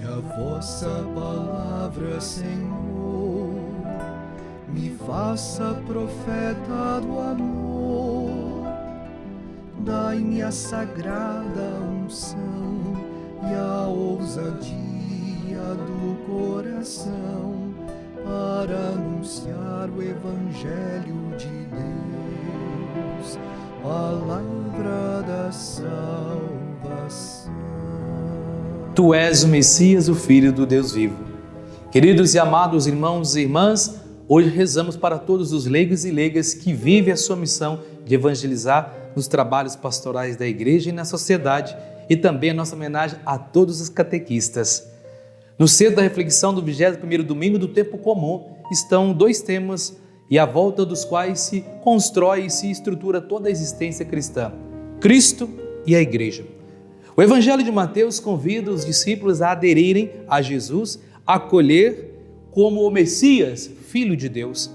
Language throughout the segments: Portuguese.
a vossa palavra, Senhor, me faça profeta do amor. Dai-me a sagrada unção e a ousadia do coração para anunciar o Evangelho de Deus, palavra da salvação. Tu és o Messias, o Filho do Deus vivo. Queridos e amados irmãos e irmãs, hoje rezamos para todos os leigos e leigas que vivem a sua missão de evangelizar nos trabalhos pastorais da igreja e na sociedade, e também a nossa homenagem a todos os catequistas. No centro da reflexão do 21º domingo do tempo comum estão dois temas e à volta dos quais se constrói e se estrutura toda a existência cristã: Cristo e a Igreja. O Evangelho de Mateus convida os discípulos a aderirem a Jesus, a acolher como o Messias, Filho de Deus.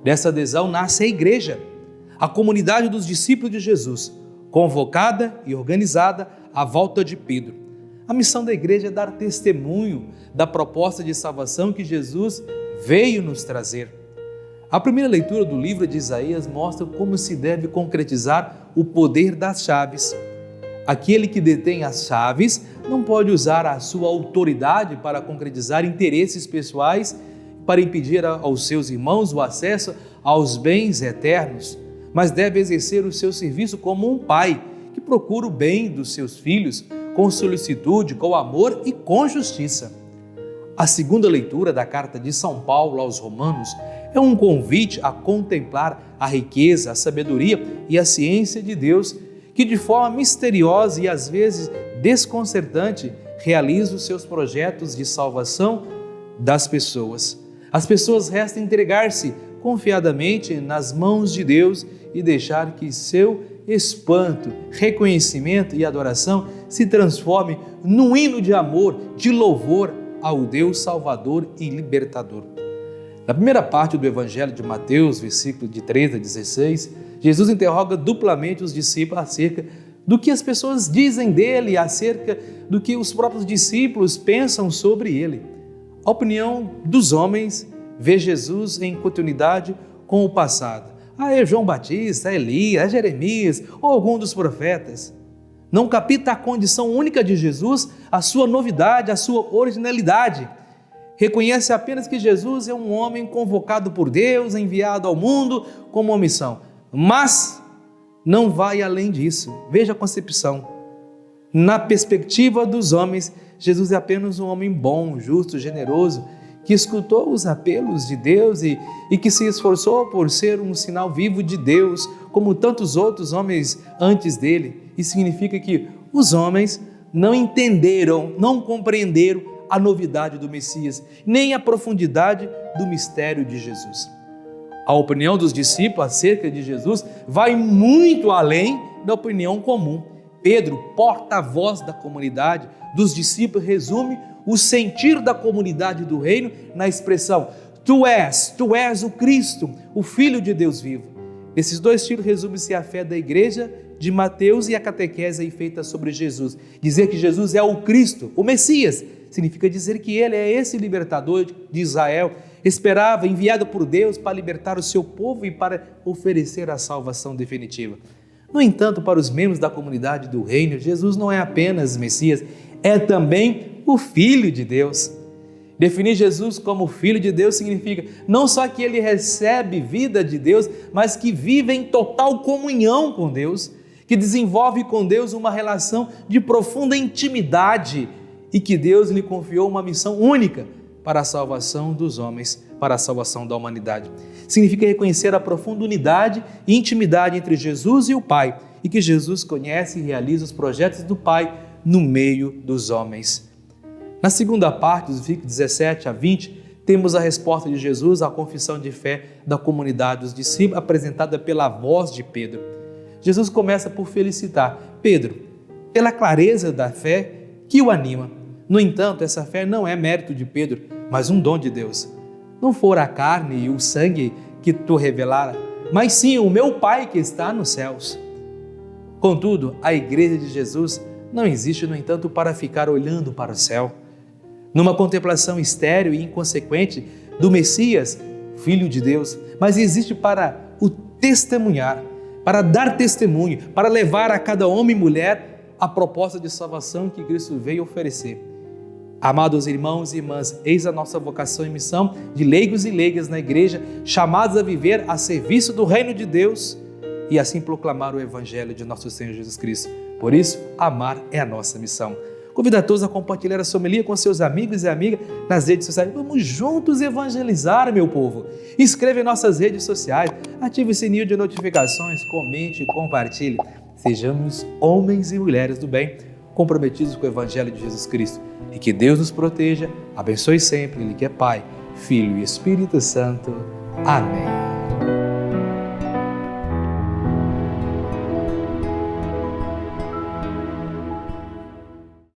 Dessa adesão nasce a Igreja, a comunidade dos discípulos de Jesus, convocada e organizada à volta de Pedro. A missão da Igreja é dar testemunho da proposta de salvação que Jesus veio nos trazer. A primeira leitura do livro de Isaías mostra como se deve concretizar o poder das chaves. Aquele que detém as chaves não pode usar a sua autoridade para concretizar interesses pessoais, para impedir aos seus irmãos o acesso aos bens eternos, mas deve exercer o seu serviço como um pai que procura o bem dos seus filhos com solicitude, com amor e com justiça. A segunda leitura da carta de São Paulo aos Romanos é um convite a contemplar a riqueza, a sabedoria e a ciência de Deus, que de forma misteriosa e às vezes desconcertante realiza os seus projetos de salvação das pessoas. As pessoas resta entregar-se confiadamente nas mãos de Deus e deixar que seu espanto, reconhecimento e adoração se transforme num hino de amor, de louvor ao Deus Salvador e Libertador. Na primeira parte do Evangelho de Mateus, versículo de 13 a 16, Jesus interroga duplamente os discípulos acerca do que as pessoas dizem dele, acerca do que os próprios discípulos pensam sobre ele. A opinião dos homens vê Jesus em continuidade com o passado. É João Batista, é Elias, é Jeremias ou algum dos profetas. Não capta a condição única de Jesus, a sua novidade, a sua originalidade. Reconhece apenas que Jesus é um homem convocado por Deus, enviado ao mundo com uma missão. Mas não vai além disso. Veja a concepção. Na perspectiva dos homens, Jesus é apenas um homem bom, justo, generoso, que escutou os apelos de Deus e que se esforçou por ser um sinal vivo de Deus, como tantos outros homens antes dele. Isso significa que os homens não entenderam, não compreenderam a novidade do Messias, nem a profundidade do mistério de Jesus. A opinião dos discípulos acerca de Jesus vai muito além da opinião comum. Pedro, porta-voz da comunidade, dos discípulos, resume o sentir da comunidade do reino na expressão: Tu és o Cristo, o Filho de Deus vivo. Nesses dois títulos resume-se a fé da igreja de Mateus e a catequese aí feita sobre Jesus. Dizer que Jesus é o Cristo, o Messias, significa dizer que ele é esse libertador de Israel, esperava, enviado por Deus para libertar o seu povo e para oferecer a salvação definitiva. No entanto, para os membros da comunidade do reino, Jesus não é apenas Messias, é também o Filho de Deus. Definir Jesus como Filho de Deus significa não só que ele recebe vida de Deus, mas que vive em total comunhão com Deus, que desenvolve com Deus uma relação de profunda intimidade e que Deus lhe confiou uma missão única para a salvação dos homens, para a salvação da humanidade. Significa reconhecer a profunda unidade e intimidade entre Jesus e o Pai, e que Jesus conhece e realiza os projetos do Pai no meio dos homens. Na segunda parte, dos versículos 17 a 20, temos a resposta de Jesus à confissão de fé da comunidade dos discípulos, apresentada pela voz de Pedro. Jesus começa por felicitar Pedro pela clareza da fé que o anima. No entanto, essa fé não é mérito de Pedro, mas um dom de Deus. Não for a carne e o sangue que tu revelara, mas sim o meu Pai que está nos céus. Contudo, a igreja de Jesus não existe, no entanto, para ficar olhando para o céu. numa contemplação estéril e inconsequente do Messias, Filho de Deus, mas existe para o testemunhar, para dar testemunho, para levar a cada homem e mulher a proposta de salvação que Cristo veio oferecer. Amados irmãos e irmãs, eis a nossa vocação e missão de leigos e leigas na igreja, chamados a viver a serviço do reino de Deus e assim proclamar o evangelho de nosso Senhor Jesus Cristo. Por isso, amar é a nossa missão. Convido a todos a compartilhar a sua homilia com seus amigos e amigas nas redes sociais. Vamos juntos evangelizar, meu povo. Inscreva em nossas redes sociais, ative o sininho de notificações, comente e compartilhe. Sejamos homens e mulheres do bem, comprometidos com o evangelho de Jesus Cristo. E que Deus nos proteja, abençoe sempre, Ele que é Pai, Filho e Espírito Santo. Amém.